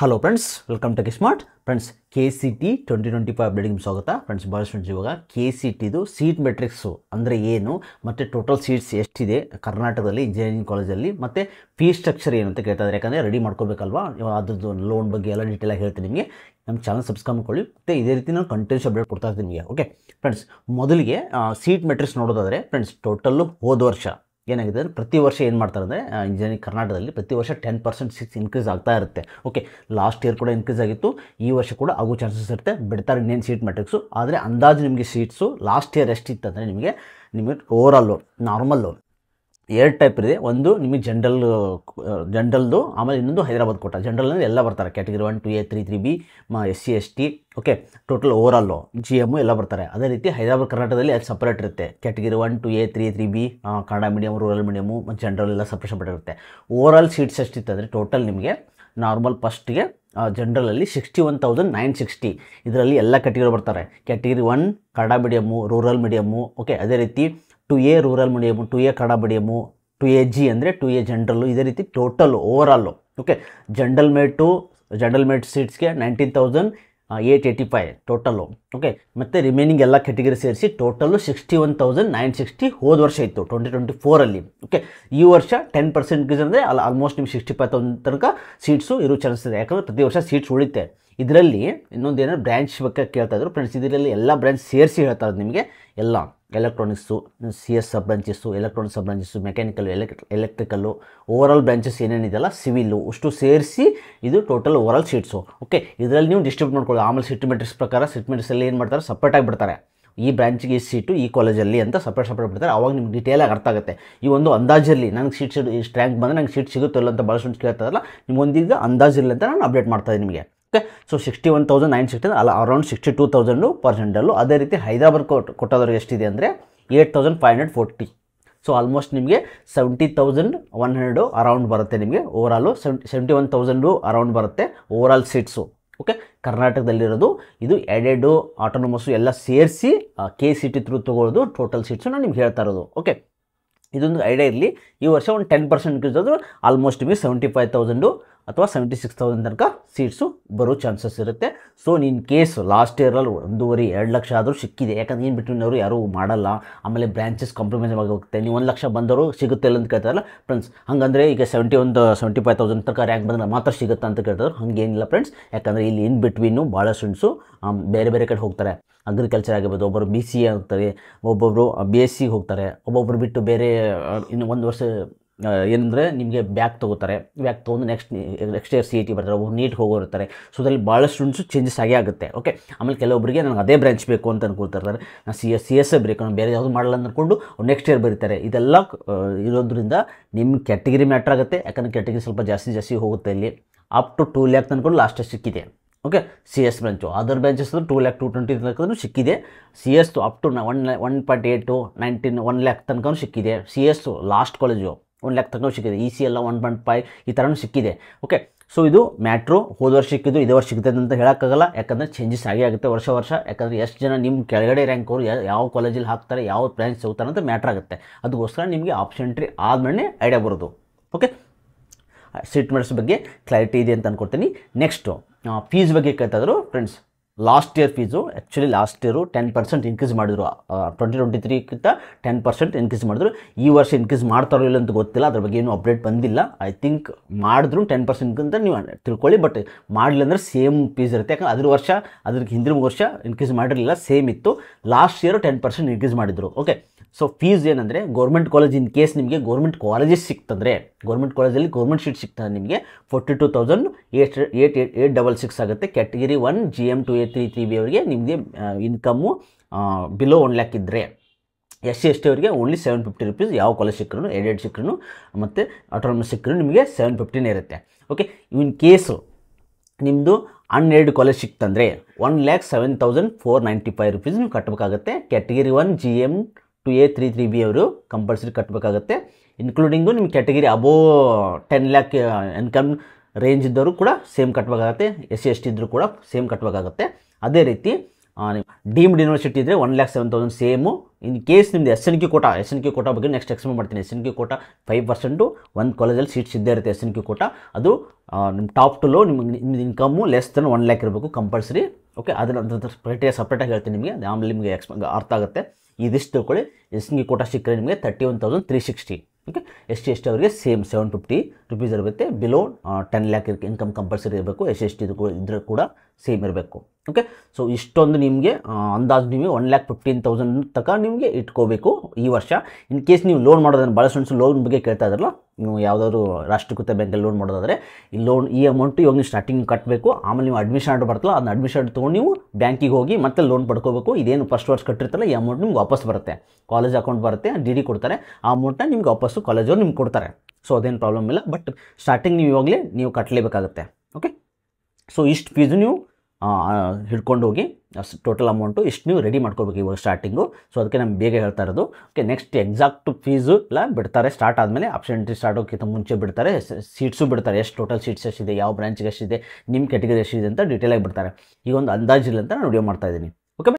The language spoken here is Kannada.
Hello friends, welcome to smart friends. KCT 2025 updating ಸ್ವಾಗತ ಫ್ರೆಂಡ್ಸ್. ಭಾಳ ಫ್ರೆಂಡ್ಸ್, ಇವಾಗ KCTದು ಸೀಟ್ ಮೆಟ್ರಿಕ್ಸು ಅಂದರೆ ಏನು ಮತ್ತು ಟೋಟಲ್ ಸೀಟ್ಸ್ ಎಷ್ಟಿದೆ ಕರ್ನಾಟಕದಲ್ಲಿ ಇಂಜಿನಿಯರಿಂಗ್ ಕಾಲೇಜಲ್ಲಿ ಮತ್ತು ಫೀ ಸ್ಟ್ರಕ್ಚರ್ ಏನು ಅಂತ ಕೇಳ್ತಾ ಇದ್ದಾರೆ. ಯಾಕಂದರೆ ರೆಡಿ ಮಾಡ್ಕೋಬೇಕಲ್ವಾ, ಅದ್ರದ್ದು ಲೋನ್ ಬಗ್ಗೆ ಎಲ್ಲ ಡೀಟೇಲಾಗಿ ಹೇಳ್ತೀನಿ ನಿಮಗೆ. ನಮ್ಮ ಚಾನಲ್ ಸಬ್ಸ್ಕ್ರೈಬ್ ಮಾಡ್ಕೊಳ್ಳಿ ಮತ್ತು ಇದೇ ರೀತಿ ನಾನು ಕಂಟಿನ್ಯೂಸ್ ಅಪ್ಡೇಟ್ ಕೊಡ್ತಾ ಇರ್ತೀನಿ ನಿಮಗೆ. ಓಕೆ ಫ್ರೆಂಡ್ಸ್, ಮೊದಲಿಗೆ ಸೀಟ್ ಮೆಟ್ರಿಕ್ಸ್ ನೋಡೋದಾದರೆ ಫ್ರೆಂಡ್ಸ್, ಟೋಟಲ್ಲು ಹೋದ ವರ್ಷ ಏನಾಗಿದೆ ಅಂದರೆ ಪ್ರತಿ ವರ್ಷ ಏನು ಮಾಡ್ತಾರೆ ಅಂದರೆ ಇಂಜಿನಿಯರಿಂಗ್ ಕರ್ನಾಟಕದಲ್ಲಿ ಪ್ರತಿ ವರ್ಷ 10% ಸೀಟ್ಸ್ ಇನ್ಕ್ರೀಸ್ ಆಗ್ತಾ ಇರುತ್ತೆ. ಓಕೆ, ಲಾಸ್ಟ್ ಇಯರ್ ಕೂಡ ಇನ್ಕ್ರೀಸ್ ಆಗಿತ್ತು, ಈ ವರ್ಷ ಕೂಡ ಆಗೋ ಚಾನ್ಸಸ್ ಇರುತ್ತೆ. ಬಿಡ್ತಾರೆ ಇನ್ನೇನು ಸೀಟ್ ಮೆಟ್ರಿಕ್ಸು. ಆದರೆ ಅಂದಾಜು ನಿಮಗೆ ಸೀಟ್ಸು ಲಾಸ್ಟ್ ಇಯರ್ ಎಷ್ಟಿತ್ತು ಅಂದರೆ ನಿಮಗೆ ಓವರಾಲು ನಾರ್ಮಲ್ಲು 2 ಟೈಪ್ ಇದೆ. ಒಂದು ನಿಮಗೆ ಜನರಲ್ದು, ಆಮೇಲೆ ಇನ್ನೊಂದು ಹೈದರಾಬಾದ್ ಕೋಟ. ಜನರಲ್ ಅಂದರೆ ಎಲ್ಲ ಬರ್ತಾರೆ, category 1, 2A, 3, 3B, SC, ST. Okay, total overall GM ಎಲ್ಲ ಬರ್ತಾರೆ. ಅದೇ ರೀತಿ ಹೈದರಾಬಾದ್ ಕರ್ನಾಟಕದಲ್ಲಿ ಅದು ಸಪ್ರೇಟ್ ಇರುತ್ತೆ. Category 1, 2A, 3, 3B, Kannada medium, rural medium ಮತ್ತು ಜನರಲ್ ಎಲ್ಲ ಸಪ್ರೇಟ್ ಇರುತ್ತೆ. ಓವರಾಲ್ ಸೀಟ್ಸ್ ಎಷ್ಟಿತ್ತು ಅಂದರೆ ಟೋಟಲ್ ನಿಮಗೆ ನಾರ್ಮಲ್ ಫಸ್ಟಿಗೆ ಜನರಲಲ್ಲಿ 61,960. ಇದರಲ್ಲಿ ಎಲ್ಲ ಕ್ಯಾಟಗರಿ ಬರ್ತಾರೆ. Category 1 Kannada medium, rural medium. Okay, ಅದೇ ರೀತಿ 2A rural medium, 2A Kannada medium, 2AG ಅಂದರೆ 2A ಜನರಲ್ಲು. ಇದೇ ರೀತಿ total overall. Okay, general merit ಸೀಟ್ಸ್ಗೆ 19,885 ಟೋಟಲ್ಲು. ಓಕೆ, ಮತ್ತು ರಿಮೈನಿಂಗ್ ಎಲ್ಲ ಕ್ಯಾಟಗರಿ ಸೇರಿಸಿ ಟೋಟಲ್ಲು 61,960 ಹೋದ ವರ್ಷ ಇತ್ತು 2024ಅಲ್ಲಿ. ಓಕೆ, ಈ ವರ್ಷ 10% ಇನ್ಕ್ರೀಸ್ ಅಂದರೆ ಆಲ್ಮೋಸ್ಟ್ ನಿಮ್ಗೆ 65,000 ತನಕ ಸೀಟ್ಸು ಇರೋ ಚಾನ್ಸ್ ಇದೆ. ಯಾಕಂದರೆ ಪ್ರತಿ ವರ್ಷ ಸೀಟ್ಸ್ ಉಳಿತೆ. ಇದರಲ್ಲಿ ಇನ್ನೊಂದೇನಾದ್ರು ಬ್ರ್ಯಾಂಚ್ ಬಗ್ಗೆ ಕೇಳ್ತಾ ಇದ್ರು ಫ್ರೆಂಡ್ಸ್. ಇದರಲ್ಲಿ ಎಲ್ಲ ಬ್ರ್ಯಾಂಚ್ ಸೇರಿಸಿ ಹೇಳ್ತಾ ಇರೋದು ನಿಮಗೆ. ಎಲ್ಲ electronics, CS sub branches, electronics sub branches, mechanical, electrical, overall branches ಏನೇನಿದೆಯಲ್ಲ ಸಿವಿಲ್ಲು, ಅಷ್ಟು ಸೇರಿಸಿ ಇದು ಟೋಟಲ್ ಓವರಾಲ್ ಸೀಟ್ಸು. ಓಕೆ, ಇದರಲ್ಲಿ ನೀವು ಡಿಸ್ಟ್ರಿಬ್ಯೂಟ್ ಮಾಡ್ಕೊಳ್ಳಿ. ಆಮೇಲೆ ಸೀಟ್ ಮೆಟ್ರಿಕ್ಸ್ ಪ್ರಕಾರ ಸೀಟ್ ಮೆಟ್ರಿಕ್ಸಲ್ಲಿ ಏನು ಮಾಡ್ತಾರೆ, ಸಪ್ರೇಟಾಗಿ ಬಿಡ್ತಾರೆ. ಈ ಬ್ರಾಂಚ್ಗೆ ಈ ಸೀಟು ಈ ಕಾಲೇಜಲ್ಲಿ ಅಂತ ಸಪ್ರೇಟ್ ಬಿಡ್ತಾರೆ. ಅವಾಗ ನಿಮ್ಗೆ ಡೀಟೇಲಾಗಿ ಅರ್ಥ ಆಗುತ್ತೆ. ಈ ಒಂದು ಅಂದಾಜಲ್ಲಿ ನನಗೆ ಸೀಟ್ಸ್ ಇಷ್ಟು ರ್ಯಾಂಕ್ ಬಂದರೆ ನಂಗೆ ಸೀಟ್ ಸಿಗುತ್ತಿಲ್ಲ ಅಂತ ಭಾಳ ಸ್ಟೂಡೆಂಟ್ಸ್ ಕೇಳ್ತಾರಲ್ಲ, ನಿಮಗೊಂದೀಗ ಅಂದಾಜಿಲ್ಲ ಅಂತ ನಾನು ಅಪ್ಡೇಟ್ ಮಾಡ್ತಾಯಿದ್ದೀನಿ ನಿಮಗೆ. ಓಕೆ, ಸೊ 61,960 ಅಲ್ಲ, ಅರೌಂಡ್ 62,000 ಪರ್ ಜನರಲ್ಲು. ಅದೇ ರೀತಿ ಹೈದರಾಬಾದ್ ಕೊಟ್ಟೋದ್ರಿಗೆ ಎಷ್ಟಿದೆ ಅಂದರೆ 8,540. ಸೊ ಆಲ್ಮೋಸ್ಟ್ ನಿಮಗೆ 70,100 ಅರೌಂಡ್ ಬರುತ್ತೆ ನಿಮಗೆ. ಓವರಾಲು 71,000 ಅರೌಂಡ್ ಬರುತ್ತೆ ಓವರಾಲ್ ಸೀಟ್ಸು. ಓಕೆ, ಕರ್ನಾಟಕದಲ್ಲಿರೋದು ಇದು ಎಡೆಡು ಆಟೋನಮಸ್ಸು ಎಲ್ಲ ಸೇರಿಸಿ KCT ಥ್ರೂ ತೊಗೊಳ್ಳೋದು ಟೋಟಲ್ ಸೀಟ್ಸು ನಾನು ನಿಮ್ಗೆ ಹೇಳ್ತಾ ಇರೋದು. ಓಕೆ, ಇದೊಂದು ಐಡಿಯಾ ಇರಲಿ. ಈ ವರ್ಷ ಒಂದು 10% ಇನ್ಕ್ರೀಸ್ ಆದರೂ ಆಲ್ಮೋಸ್ಟ್ ನಿಮಗೆ 75,000 ಅಥವಾ 76,000 ತನಕ ಸೀಟ್ಸು ಬರೋ ಚಾನ್ಸಸ್ ಇರುತ್ತೆ. ಸೊ ನಿನ್ನ ಕೇಸ್ ಲಾಸ್ಟ್ ಇಯರಲ್ಲಿ 1.5-2 ಲಕ್ಷ ಆದರೂ ಸಿಕ್ಕಿದೆ. ಯಾಕಂದ್ರೆ ಏನು ಬಿಟ್ವೀನವರು ಯಾರೂ ಮಾಡಲ್ಲ. ಆಮೇಲೆ ಬ್ರಾಂಚಸ್ ಕಾಂಪ್ರಮೈಸ್ ಆಗಿ ಹೋಗುತ್ತೆ. ನೀವು 1 ಲಕ್ಷ ಬಂದವರು ಸಿಗುತ್ತೆ ಇಲ್ಲ ಅಂತ ಕೇಳ್ತಾರಲ್ಲ ಫ್ರೆಂಡ್ಸ್. ಹಾಗಂದರೆ ಈಗ 75,000 ತನಕ ರ್ಯಾಂಕ್ ಬಂದರೆ ಮಾತ್ರ ಸಿಗುತ್ತೆ ಅಂತ ಕೇಳ್ತಾರೆ. ಹಾಗೇನಿಲ್ಲ ಫ್ರೆಂಡ್ಸ್. ಯಾಕಂದರೆ ಇಲ್ಲಿ ಇನ್ ಬಿಟ್ವೀನು ಭಾಳ ಸ್ಟೂಡೆಂಟ್ಸು ಬೇರೆ ಬೇರೆ ಕಡೆ ಹೋಗ್ತಾರೆ. ಅಗ್ರಿಕಲ್ಚರ್ ಆಗಿರ್ಬೋದು, ಒಬ್ಬರು BCA ಹೋಗ್ತಾರೆ, ಒಬ್ಬೊಬ್ಬರು BSc ಹೋಗ್ತಾರೆ, ಒಬ್ಬೊಬ್ಬರು ಬಿಟ್ಟು ಬೇರೆ ಇನ್ನು 1 ವರ್ಷ ಏನಂದರೆ ನಿಮಗೆ ಬ್ಯಾಕ್ ತೊಗೋತಾರೆ. ಬ್ಯಾಕ್ ತೊಗೊಂಡು ನೆಕ್ಸ್ಟ್ ಇಯರ್ CET ಬರ್ತಾರೆ. ಒಬ್ಬರು ನೀಟ್ಗೆ ಹೋಗೋರಿರ್ತಾರೆ. ಸೊ ಅದರಲ್ಲಿ ಭಾಳ ಸ್ಟೂಡೆಂಟ್ಸು ಚೇಂಜಸ್ ಆಗೇ ಆಗುತ್ತೆ. ಓಕೆ, ಆಮೇಲೆ ಕೆಲವೊಬ್ಬರಿಗೆ ನನಗೆ ಅದೇ ಬ್ರಾಂಚ್ ಬೇಕು ಅಂತ ಅನ್ಕೊಳ್ತಾರೆ. ನಾನು CS ಬೇಕು, ನಾನು ಬೇರೆ ಯಾವುದು ಮಾಡಲ್ಲ ಅಂದ್ಕೊಂಡು ನೆಕ್ಸ್ಟ್ ಇಯರ್ ಬರೀತಾರೆ. ಇದೆಲ್ಲ ಇರೋದ್ರಿಂದ ನಿಮ್ಮ ಕ್ಯಾಟಗಿರಿ ಮ್ಯಾಟ್ರ್ ಆಗುತ್ತೆ. ಯಾಕಂದರೆ ಕ್ಯಾಟಗಿರಿ ಸ್ವಲ್ಪ ಜಾಸ್ತಿ ಹೋಗುತ್ತೆ. ಇಲ್ಲಿ ಅಪ್ ಟು 2 ಲ್ಯಾಕ್ ಅಂದ್ಕೊಂಡು ಲಾಸ್ಟಲ್ಲಿ ಸಿಕ್ಕಿದೆ. Okay, CS branch. Other branches 2 lac 220 ತನಕ ಸಿಕ್ಕಿದೆ. CS ಅಪ್ ಟು 1.8 19 1 ಲ್ಯಾಕ್ ತನಕ ಸಿಕ್ಕಿದೆ. CS ಲಾಸ್ಟ್ ಕಾಲೇಜು 1 ಲ್ಯಾಕ್ ತನಕ ಸಿಕ್ಕಿದೆ. EC ಎಲ್ಲ 1.5 ಈ ಥರನೂ ಸಿಕ್ಕಿದೆ. ಓಕೆ, ಸೊ ಇದು ಮ್ಯಾಟ್ರು. ಹೋದ ವರ್ಷ ಸಿಕ್ಕಿದ್ದು ಇದೇ ವರ್ಷ ಸಿಗ್ತದೆ ಅಂತ ಹೇಳೋಕ್ಕಾಗಲ್ಲ. ಯಾಕಂದರೆ ಚೇಂಜಸ್ ಆಗೇ ಆಗುತ್ತೆ ವರ್ಷ. ಯಾಕಂದರೆ ಎಷ್ಟು ಜನ ನಿಮ್ಮ ಕೆಳಗಡೆ ರ್ಯಾಂಕ್ ಅವರು ಯಾವ ಕಾಲೇಜಲ್ಲಿ ಹಾಕ್ತಾರೆ, ಯಾವ ಬ್ರಾಂಚ್ ಹೋಗ್ತಾರೆ ಅಂತ ಮ್ಯಾಟ್ರ್ ಆಗುತ್ತೆ. ಅದಕ್ಕೋಸ್ಕರ ನಿಮಗೆ ಆಪ್ಷನ್ ಎಂಟ್ರಿ ಆದಮೇಲೆ ಐಡಿಯಾ ಬರೋದು. ಓಕೆ, ಸೀಟ್ ಮೆಟ್ರಿಕ್ಸ್ ಬಗ್ಗೆ ಕ್ಲಾರಿಟಿ ಇದೆ ಅಂತ ಅಂದ್ಕೊಡ್ತೀನಿ. ನೆಕ್ಸ್ಟು ಫೀಸ್ ಬಗ್ಗೆ ಕೇಳ್ತಾಯಿದ್ರು friends. Last year fees actually last year 10% increase ಮಾಡಿದ್ರು. 2023ಗಿಂತ 10% ಇನ್ಕ್ರೀಸ್ ಮಾಡಿದ್ರು. ಈ ವರ್ಷ ಇನ್ಕ್ರೀಸ್ ಮಾಡ್ತಾರೋ ಇಲ್ಲ ಅಂತ ಗೊತ್ತಿಲ್ಲ. ಅದ್ರ ಬಗ್ಗೆ ಏನೂ ಅಪ್ಡೇಟ್ ಬಂದಿಲ್ಲ. ಐ ಥಿಂಕ್ ಮಾಡಿದ್ರು 10% ಅಂತ ನೀವು ತಿಳ್ಕೊಳ್ಳಿ. ಬಟ್ ಮಾಡಲಿಲ್ಲ ಅಂದರೆ ಸೇಮ್ ಫೀಸ್ ಇರುತ್ತೆ. ಯಾಕಂದ್ರೆ ಅದ್ರಿಗೆ ಹಿಂದಿನ ವರ್ಷ ಇನ್ಕ್ರೀಸ್ ಮಾಡಿರಲಿಲ್ಲ, ಸೇಮ್ ಇತ್ತು. ಲಾಸ್ಟ್ ಇಯರು 10% ಇನ್ಕ್ರೀಸ್ ಮಾಡಿದ್ರು. ಓಕೆ, ಸೊ ಫೀಸ್ ಏನಂದರೆ ಗೌರ್ಮೆಂಟ್ ಕಾಲೇಜ್ ಇನ್ ಕೇಸ್ ನಿಮಗೆ ಗೌರ್ಮೆಂಟ್ ಕಾಲೇಜಸ್ ಸಿಕ್ತಂದರೆ, ಗೌರ್ಮೆಂಟ್ ಕಾಲೇಜಲ್ಲಿ ಗೌರ್ಮೆಂಟ್ ಸೀಟ್ ಸಿಗ್ತದೆ ನಿಮಗೆ 42,866 ಆಗುತ್ತೆ. ಕ್ಯಾಟಗಿರಿ 1 GM 2A 3 3B ಅವರಿಗೆ ನಿಮಗೆ ಇನ್ಕಮ್ಮು ಬಿಲೋ 1 ಲ್ಯಾಕ್ ಇದ್ದರೆ, SC ST ಅವರಿಗೆ ಓನ್ಲಿ 750 ರೂಪೀಸ್. ಯಾವ ಕಾಲೇಜ್ ಸಿಕ್ಕರೂ, ಎಡೆಡ್ ಸಿಕ್ಕರೂ ಮತ್ತು ಆಟೋನಮಸ್ ಸಿಕ್ಕರೂ ನಿಮಗೆ 750 ಇರುತ್ತೆ. ಓಕೆ, ಇನ್ ಕೇಸು ನಿಮ್ಮದು ಅನ್ಎಡೆಡ್ ಕಾಲೇಜ್ ಸಿಕ್ತಂದರೆ 1,07,495 ರೂಪೀಸ್ ನೀವು ಕಟ್ಟಬೇಕಾಗುತ್ತೆ. ಕ್ಯಾಟಗಿರಿ 1 GM 2A 3 3B ಅವರು ಕಂಪಲ್ಸರಿ ಕಟ್ಟಬೇಕಾಗುತ್ತೆ. ಇನ್ಕ್ಲೂಡಿಂಗು ನಿಮ್ಮ ಕ್ಯಾಟಗಿರಿ ಅಬೋ 10 ಲ್ಯಾಕ್ ಇನ್ಕಮ್ ರೇಂಜ್ ಇದ್ದವರು ಕೂಡ ಸೇಮ್ ಕಟ್ಟಬೇಕಾಗುತ್ತೆ. SC ST ಇದ್ದರೂ ಕೂಡ ಸೇಮ್ ಕಟ್ಟಬೇಕಾಗುತ್ತೆ. ಅದೇ ರೀತಿ ಡೀಮ್ಡ್ ಯೂನಿವರ್ಸಿಟಿ ಇದ್ದರೆ 1,07,000 ಸೇಮು. ಇನ್ ಕೇಸ್ ನಿಮ್ಮದು ಎಸ್ ಎನ್ ಕ್ಯೂ ಕೋಟಾ ಬಗ್ಗೆ ನೆಕ್ಸ್ಟ್ ಎಕ್ಸ್ಪ್ಲೇನ್ ಮಾಡ್ತೀನಿ. ಎಸ್ ಎನ್ ಕ್ಯೂ ಕೋಟಾ 5% ಒಂದು ಕಾಲೇಜಲ್ಲಿ ಸೀಟ್ಸ್ ಇದ್ದೇ ಇರುತ್ತೆ. ಎಸ್ ಎನ್ ಕ್ಯೂ ಕೋಟಾ ಅದು ನಿಮ್ಮ ಟಾಪ್ ಟು ಲೋ ನಿಮ್ಗೆ ಇನ್ಕಮ್ಮು ಲೆಸ್ ದೆನ್ 1 lakh ಇರಬೇಕು ಕಂಪಲ್ಸರಿ. ಓಕೆ, ಅದನ್ನ ಕ್ರೈಟೀರಿಯಾ ಸಪ್ರೇಟಾಗಿ ಹೇಳ್ತೀನಿ ನಿಮಗೆ, ಅದು ಆಮೇಲೆ ನಿಮಗೆ ಅರ್ಥ ಆಗುತ್ತೆ. ಇದಿಷ್ಟು ತಿಳ್ಕೊಳ್ಳಿ. ಎಸ್ ಎನ್ ಕ್ಯೂ ಕೋಟಾ ಸಿಕ್ಕರೆ ನಿಮಗೆ 31,360. ಓಕೆ, ಎಸ್ ಟಿ ಅವರಿಗೆ ಸೇಮ್ 750 rupees ಇರುತ್ತೆ. ಬಿಲೋ 10 lakh ಇನ್ಕಮ್ ಕಂಪಲ್ಸರಿ ಇರಬೇಕು. ಎಸ್ ಟಿ ಇದ್ರೂ ಕೂಡ ಸೇಮ್ ಇರಬೇಕು. ಓಕೆ, ಸೊ ಇಷ್ಟೊಂದು ನಿಮಗೆ ಅಂದಾಜು ನೀವು 1,15,000 ತನಕ ನಿಮಗೆ ಇಟ್ಕೋಬೇಕು ಈ ವರ್ಷ. ಇನ್ ಕೇಸ್ ನೀವು ಲೋನ್ ಮಾಡೋದನ್ನು ಭಾಳ ಸ್ಟೂಡೆಂಟ್ಸ್ ಲೋನ್ ಬಗ್ಗೆ ಕೇಳ್ತಾ ಇದ್ರಲ್ಲ, ನೀವು ಯಾವುದಾದ್ರು ರಾಷ್ಟ್ರೀಕೃತ ಬ್ಯಾಂಕಲ್ಲಿ ಲೋನ್ ಮಾಡೋದಾದರೆ ಈ ಅಮೌಂಟು ಇವಾಗ ನೀವು ಸ್ಟಾರ್ಟಿಂಗ್ ಕಟ್ಟಬೇಕು. ಆಮೇಲೆ ನೀವು ಅಡ್ಮಿಷನ್ ಆರ್ಡರ್ ಬರ್ತಲ್ಲ, ಅದನ್ನ ಅಡ್ಮಿಷನ್ ತೊಗೊಂಡು ನೀವು ಬ್ಯಾಂಕಿಗೆ ಹೋಗಿ ಮತ್ತೆ ಲೋನ್ ಪಡ್ಕೋಬೇಕು. ಇದೇನು ಫಸ್ಟ್ ವರ್ಷ ಕಟ್ಟಿರ್ತಲ್ಲ ಈ ಅಮೌಂಟ್ ನಿಮ್ಗೆ ವಾಪಸ್ ಬರುತ್ತೆ. ಕಾಲೇಜ್ ಅಕೌಂಟ್ ಬರುತ್ತೆ, ಡಿ ಕೊಡ್ತಾರೆ. ಆ ಅಮೌಂಟ್ನ ನಿಮ್ಗೆ ವಾಪಸ್ಸು ಕಾಲೇಜವ್ರು ನಿಮ್ಗೆ ಕೊಡ್ತಾರೆ. ಸೊ ಅದೇನು ಪ್ರಾಬ್ಲಮ್ ಇಲ್ಲ. ಬಟ್ ಸ್ಟಾರ್ಟಿಂಗ್ ನೀವು ಇವಾಗಲೇ ನೀವು ಕಟ್ಟಲೇಬೇಕಾಗುತ್ತೆ. ಓಕೆ, ಸೊ ಇಷ್ಟು ಫೀಸು ನೀವು ಹಿಡ್ಕೊಂಡು ಹೋಗಿ ಟೋಟಲ್ ಅಮೌಂಟು ಇಷ್ಟು ನೀವು ರೆಡಿ ಮಾಡ್ಕೋಬೇಕು ಇವಾಗ ಸ್ಟಾರ್ಟಿಂಗು. ಸೊ ಅದಕ್ಕೆ ನಾನು ಬೇಗ ಹೇಳ್ತಾ ಇರೋದು. ಓಕೆ, ನೆಕ್ಸ್ಟ್ ಎಕ್ಸಾಕ್ಟ್ ಫೀಸು ಎಲ್ಲ ಬಿಡ್ತಾರೆ ಸ್ಟಾರ್ಟ್ ಆದಮೇಲೆ. ಆಪ್ಷನ್ಟಿ ಸ್ಟಾರ್ಟ್ ಹೋಗೋಕ್ಕಿಂತ ಮುಂಚೆ ಬಿಡ್ತಾರೆ. ಸೀಟ್ಸು ಬಿಡ್ತಾರೆ, ಎಷ್ಟು ಟೋಟಲ್ ಸೀಟ್ಸ್ ಎಷ್ಟಿದೆ, ಯಾವ ಬ್ರಾಂಚ್ಗೆ ಎಷ್ಟಿದೆ, ನಿಮ್ಮ ಕ್ಯಾಟಗರಿ ಎಷ್ಟಿದೆ ಅಂತ ಡೀಟೇಲಾಗಿ ಬಿಡ್ತಾರೆ. ಈಗ ಒಂದು ಅಂದಾಜಿಲ್ಲ ಅಂತ ನಾನು ವಿಡಿಯೋ ಮಾಡ್ತಾಯಿದ್ದೀನಿ. ಓಕೆ.